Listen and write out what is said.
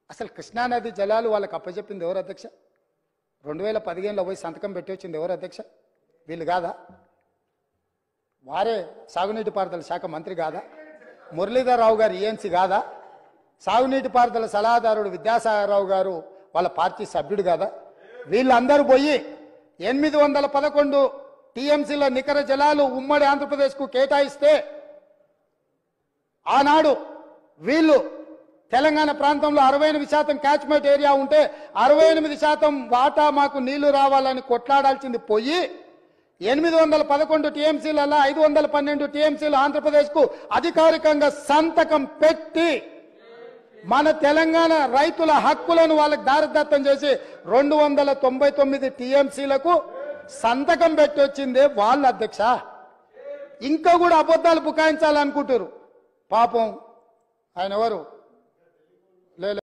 అసలు కృష్ణానది జలాలు వాళ్ళకి అప్పచెప్పింది ఎవరు అధ్యక్ష? 2015లో పోయి సంతకం పెట్టి వచ్చింది ఎవరు అధ్యక్ష? వీళ్ళు కాదా? వారే సాగునీటి పారుదల శాఖ మంత్రి కాదా? మురళీధర్ రావు గారు ఈఎన్సీ కాదా? సాగునీటి పారుదల సలహాదారుడు విద్యాసాగరరావు గారు వాళ్ళ పార్టీ సభ్యుడు కాదా? వీళ్ళందరూ పోయి 811 టీఎంసీల నికర జలాలు ఉమ్మడి ఆంధ్రప్రదేశ్కు కేటాయిస్తే ఆనాడు వీళ్ళు తెలంగాణ ప్రాంతంలో 68% క్యాచ్మెంట్ ఏరియా ఉంటే 68% వాటా మాకు నీళ్లు రావాలని కొట్లాడాల్సింది పోయి 811 టీఎంసీలలో 512 టీఎంసీలు ఆంధ్రప్రదేశ్కు అధికారికంగా సంతకం పెట్టి మన తెలంగాణ రైతుల హక్కులను వాళ్ళకి దారదత్తం చేసి 299 టీఎంసీలకు సంతకం పెట్టి వచ్చిందే వాళ్ళ అధ్యక్ష. ఇంకా కూడా అబద్ధాలు బుకాయించాలనుకుంటారు. పాపం ఆయన ఎవరు